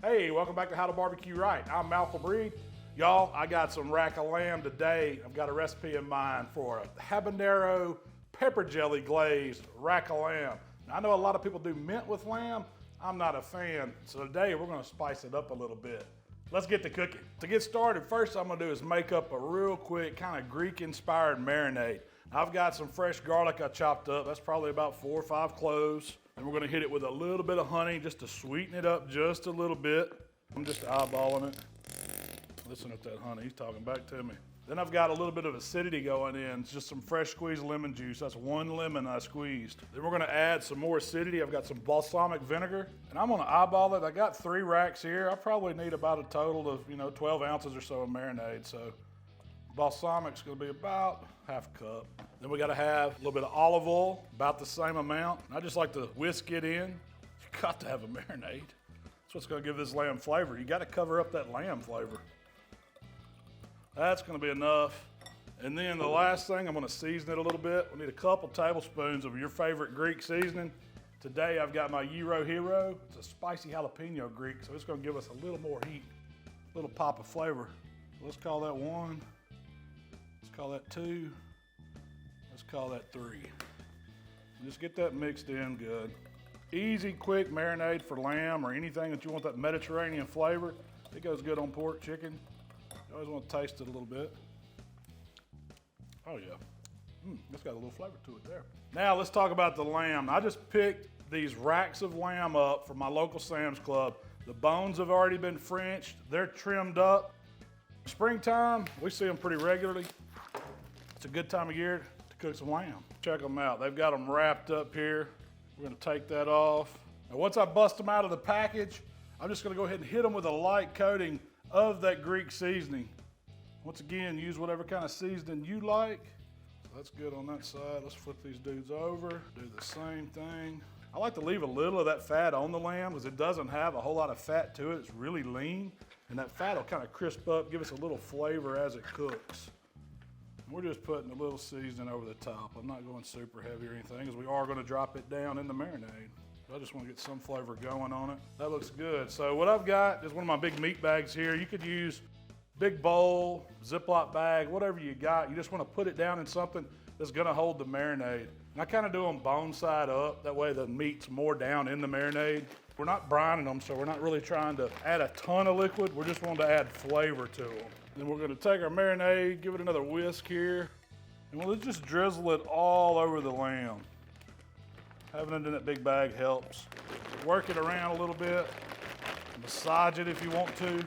Hey, welcome back to How to Barbecue Right. I'm Malcom. Y'all, I got some rack of lamb today. I've got a recipe in mind for a habanero pepper jelly glazed rack of lamb. Now, I know a lot of people do mint with lamb. I'm not a fan, so today we're gonna spice it up a little bit. Let's get to cooking. To get started, first I'm gonna do is make up a real quick kind of Greek-inspired marinade. I've got some fresh garlic I chopped up. That's probably about 4 or 5 cloves. And we're gonna hit it with a little bit of honey just to sweeten it up just a little bit. I'm just eyeballing it. Listen to that honey, he's talking back to me. Then I've got a little bit of acidity going in. It's just some fresh squeezed lemon juice. That's 1 lemon I squeezed. Then we're gonna add some more acidity. I've got some balsamic vinegar, and I'm gonna eyeball it. I got 3 racks here. I probably need about a total of 12 ounces or so of marinade. So balsamic's gonna be about ½ cup. Then we gotta have a little bit of olive oil, about the same amount. I just like to whisk it in. You got to have a marinade. That's what's gonna give this lamb flavor. You gotta cover up that lamb flavor. That's gonna be enough. And then the last thing, I'm gonna season it a little bit. We need a couple tablespoons of your favorite Greek seasoning. Today I've got my Gyro Hero. It's a spicy jalapeno Greek, so it's gonna give us a little more heat, a little pop of flavor. Let's call that 1. Let's call that 2. Let's call that 3. Just get that mixed in good. Easy, quick marinade for lamb or anything that you want that Mediterranean flavor. It goes good on pork, chicken. You always want to taste it a little bit. Oh yeah, it's got a little flavor to it there. Now let's talk about the lamb. I just picked these racks of lamb up from my local Sam's Club. The bones have already been Frenched. They're trimmed up. Springtime, we see them pretty regularly. It's a good time of year to cook some lamb. Check them out. They've got them wrapped up here. We're gonna take that off. Now once I bust them out of the package, I'm just gonna go ahead and hit them with a light coating of that Greek seasoning. Once again, use whatever kind of seasoning you like. So that's good on that side. Let's flip these dudes over, do the same thing. I like to leave a little of that fat on the lamb because it doesn't have a whole lot of fat to it. It's really lean, and that fat will kind of crisp up, give us a little flavor as it cooks. We're just putting a little seasoning over the top. I'm not going super heavy or anything because we are going to drop it down in the marinade. I just want to get some flavor going on it. That looks good. So what I've got is one of my big meat bags here. You could use big bowl, Ziploc bag, whatever you got. You just want to put it down in something that's going to hold the marinade. And I kind of do them bone side up. That way the meat's more down in the marinade. We're not brining them, so we're not really trying to add a ton of liquid. We're just wanting to add flavor to them. Then we're going to take our marinade, give it another whisk here, and we'll just drizzle it all over the lamb. Having it in that big bag helps. Work it around a little bit, massage it if you want to,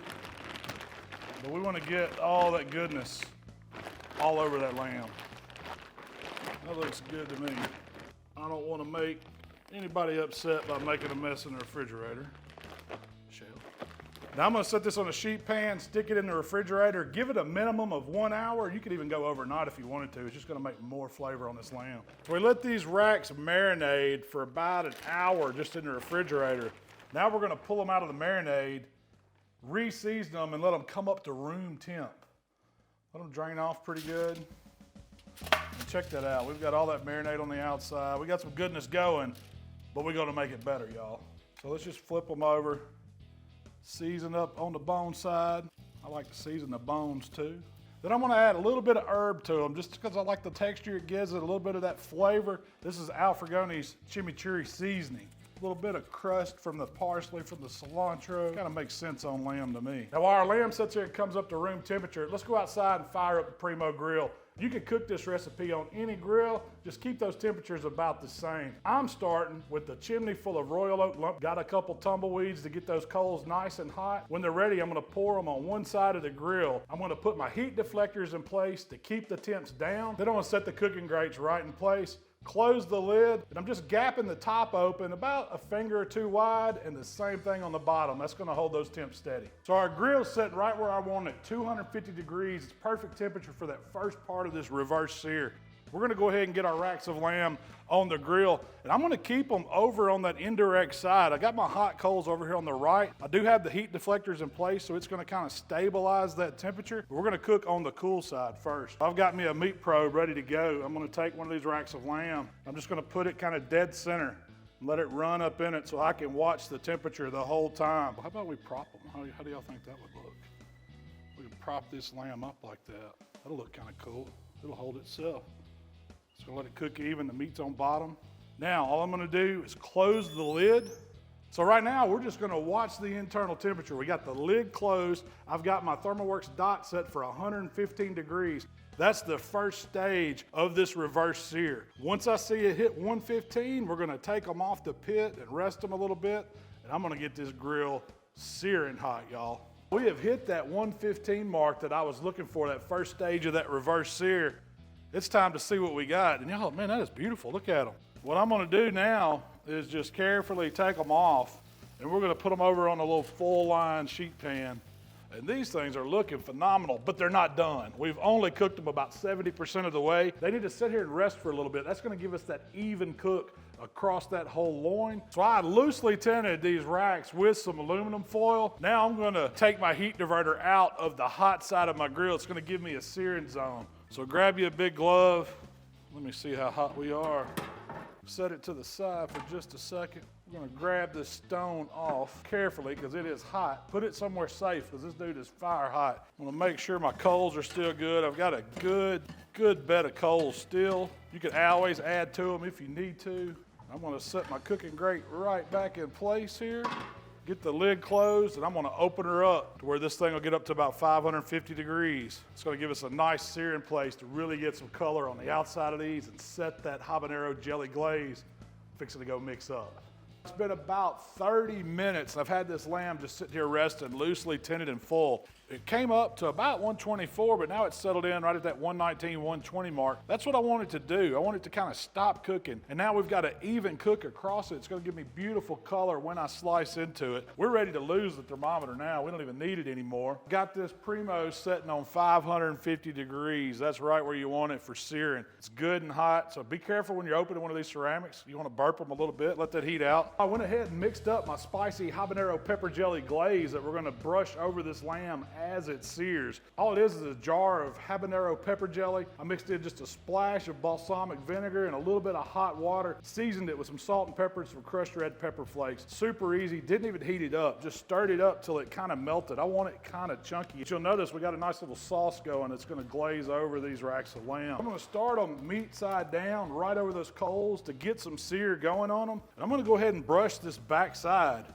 but we want to get all that goodness all over that lamb. That looks good to me. I don't want to make anybody upset by making a mess in the refrigerator. Now I'm gonna set this on a sheet pan, stick it in the refrigerator, give it a minimum of 1 hour. You could even go overnight if you wanted to. It's just gonna make more flavor on this lamb. So we let these racks marinate for about an hour just in the refrigerator. Now we're gonna pull them out of the marinade, re-season them, and let them come up to room temp. Let them drain off pretty good. And check that out. We've got all that marinade on the outside. We got some goodness going, but we're gonna make it better, y'all. So let's just flip them over. Season up on the bone side. I like to season the bones too. Then I'm gonna add a little bit of herb to them just because I like the texture it gives it, a little bit of that flavor. This is Frugoni's Chimichurri seasoning. A little bit of crust from the parsley, from the cilantro. Kind of makes sense on lamb to me. Now while our lamb sits here and comes up to room temperature, let's go outside and fire up the Primo grill. You can cook this recipe on any grill, just keep those temperatures about the same. I'm starting with the chimney full of royal oak lump. Got a couple tumbleweeds to get those coals nice and hot. When they're ready, I'm gonna pour them on one side of the grill. I'm gonna put my heat deflectors in place to keep the temps down. Then I'm gonna set the cooking grates right in place. Close the lid, and I'm just gapping the top open about a finger or 2 wide, and the same thing on the bottom. That's gonna hold those temps steady. So our grill's sitting right where I want it, 250 degrees. It's perfect temperature for that first part of this reverse sear. We're gonna go ahead and get our racks of lamb on the grill, and I'm gonna keep them over on that indirect side. I got my hot coals over here on the right. I do have the heat deflectors in place, so it's gonna kind of stabilize that temperature. We're gonna cook on the cool side first. I've got me a meat probe ready to go. I'm gonna take one of these racks of lamb. I'm just gonna put it kind of dead center Let it run up in it so I can watch the temperature the whole time. How about we prop them? How do y'all think that would look? We can prop this lamb up like that. That'll look kind of cool. It'll hold itself. So let it cook even, the meat's on bottom. Now, all I'm gonna do is close the lid. So right now, we're just gonna watch the internal temperature. We got the lid closed. I've got my ThermoWorks dot set for 115 degrees. That's the first stage of this reverse sear. Once I see it hit 115, we're gonna take them off the pit and rest them a little bit, and I'm gonna get this grill searing hot, y'all. We have hit that 115 mark that I was looking for, that first stage of that reverse sear. It's time to see what we got. And y'all, man, that is beautiful. Look at them. What I'm gonna do now is just carefully take them off, and we're gonna put them over on a little full line sheet pan. And these things are looking phenomenal, but they're not done. We've only cooked them about 70% of the way. They need to sit here and rest for a little bit. That's gonna give us that even cook across that whole loin. So I loosely tinted these racks with some aluminum foil. Now I'm gonna take my heat diverter out of the hot side of my grill. It's gonna give me a searing zone. So grab you a big glove. Let me see how hot we are. Set it to the side for just a second. We're gonna grab this stone off carefully because it is hot. Put it somewhere safe because this dude is fire hot. I'm gonna make sure my coals are still good. I've got a good bed of coals still. You can always add to them if you need to. I'm gonna set my cooking grate right back in place here. Get the lid closed, and I'm gonna open her up to where this thing will get up to about 550 degrees. It's gonna give us a nice searing place to really get some color on the outside of these and set that habanero jelly glaze fixing to go mix up. It's been about 30 minutes. I've had this lamb just sitting here resting, loosely tinted and full. It came up to about 124, but now it's settled in right at that 119, 120 mark. That's what I wanted to do. I wanted to kind of stop cooking. And now we've got an even cook across it. It's gonna give me beautiful color when I slice into it. We're ready to lose the thermometer now. We don't even need it anymore. Got this Primo setting on 550 degrees. That's right where you want it for searing. It's good and hot, so be careful when you're opening one of these ceramics. You wanna burp them a little bit, let that heat out. I went ahead and mixed up my spicy habanero pepper jelly glaze that we're gonna brush over this lamb as it sears. All it is a jar of habanero pepper jelly. I mixed in just a splash of balsamic vinegar and a little bit of hot water, seasoned it with some salt and pepper and some crushed red pepper flakes. Super easy, didn't even heat it up, just stirred it up till it kind of melted. I want it kind of chunky. But you'll notice we got a nice little sauce going that's gonna glaze over these racks of lamb. I'm gonna start them meat side down right over those coals to get some sear going on them. And I'm gonna go ahead and brush this back side.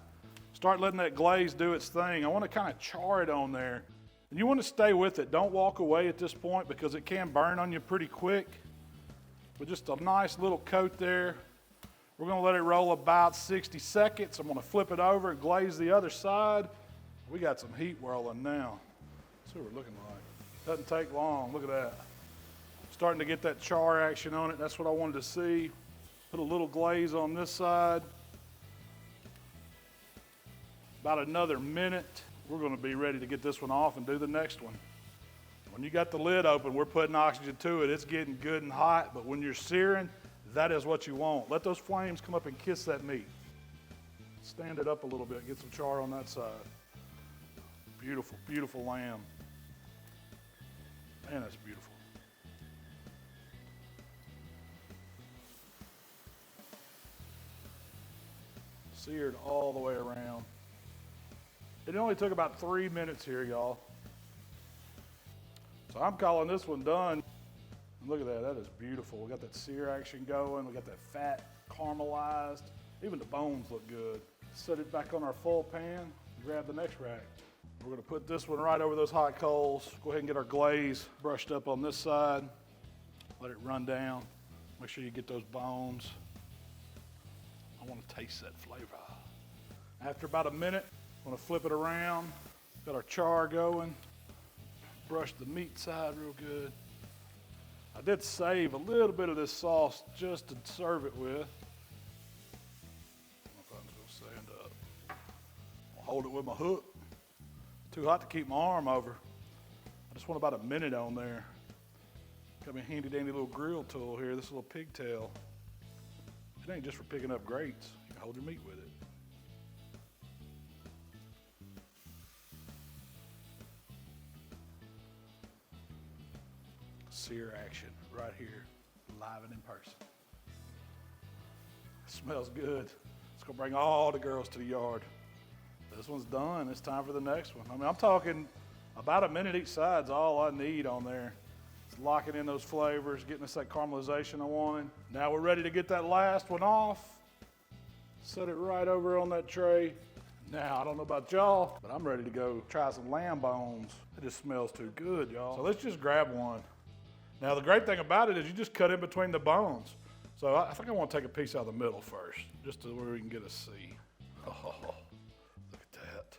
Start letting that glaze do its thing. I wanna kind of char it on there. And you want to stay with it. Don't walk away at this point because it can burn on you pretty quick. But just a nice little coat there. We're going to let it roll about 60 seconds. I'm going to flip it over and glaze the other side. We got some heat whirling now. Let's see what we're looking like. Doesn't take long. Look at that. Starting to get that char action on it. That's what I wanted to see. Put a little glaze on this side. About another minute. We're going to be ready to get this one off and do the next one. When you got the lid open, we're putting oxygen to it. It's getting good and hot, but when you're searing, that is what you want. Let those flames come up and kiss that meat. Stand it up a little bit, get some char on that side. Beautiful, beautiful lamb. Man, that's beautiful. Seared all the way around. It only took about 3 minutes here, y'all. So I'm calling this one done. Look at that, that is beautiful. We got that sear action going. We got that fat caramelized. Even the bones look good. Set it back on our full pan. Grab the next rack. We're gonna put this one right over those hot coals. Go ahead and get our glaze brushed up on this side. Let it run down. Make sure you get those bones. I wanna taste that flavor. After about a minute, I'm gonna flip it around. Got our char going. Brush the meat side real good. I did save a little bit of this sauce just to serve it with. I don't know if I'm just gonna stand up. I'll hold it with my hook. Too hot to keep my arm over. I just want about a minute on there. Got me a handy dandy little grill tool here, this little pigtail. It ain't just for picking up grates. You can hold your meat with it. Sear action right here, live and in person. Smells good. It's gonna bring all the girls to the yard. This one's done. It's time for the next one. I mean, I'm talking about a minute each side's all I need on there. It's locking in those flavors, getting us that caramelization I wanted. Now we're ready to get that last one off. Set it right over on that tray. Now, I don't know about y'all, but I'm ready to go try some lamb bones. It just smells too good, y'all. So let's just grab one. Now, the great thing about it is you just cut in between the bones. So I think I want to take a piece out of the middle first, just to where we can get a see. Oh, look at that.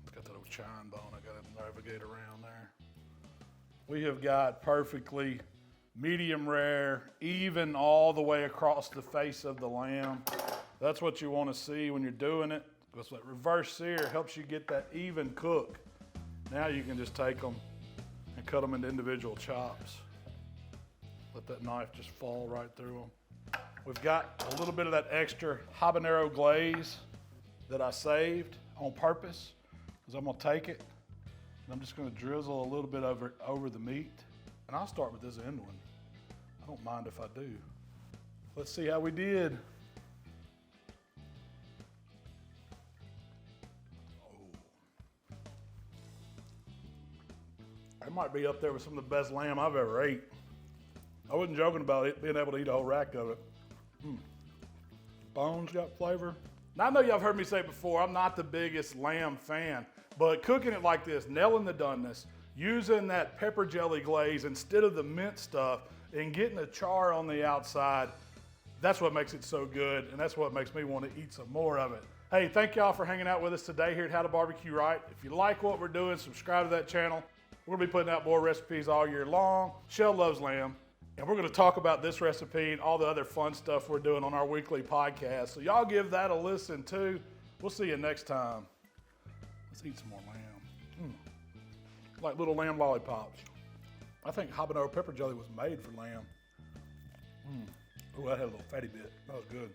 It's got that old chine bone. I got to navigate around there. We have got perfectly medium rare, even all the way across the face of the lamb. That's what you want to see when you're doing it. Because that reverse sear helps you get that even cook. Now you can just take them and cut them into individual chops. Let that knife just fall right through them. We've got a little bit of that extra habanero glaze that I saved on purpose, because I'm gonna take it and I'm just gonna drizzle a little bit over the meat. And I'll start with this end one. I don't mind if I do. Let's see how we did. It might be up there with some of the best lamb I've ever ate. I wasn't joking about it, being able to eat a whole rack of it. Bones got flavor. Now I know y'all have heard me say before, I'm not the biggest lamb fan, but cooking it like this, nailing the doneness, using that pepper jelly glaze instead of the mint stuff, and getting the char on the outside, that's what makes it so good, and that's what makes me want to eat some more of it. Hey, thank y'all for hanging out with us today here at How to Barbecue Right. If you like what we're doing, subscribe to that channel. We're gonna be putting out more recipes all year long. Shell loves lamb, and we're gonna talk about this recipe and all the other fun stuff we're doing on our weekly podcast. So y'all give that a listen too. We'll see you next time. Let's eat some more lamb. Like little lamb lollipops. I think habanero pepper jelly was made for lamb. Oh, that had a little fatty bit. That was good.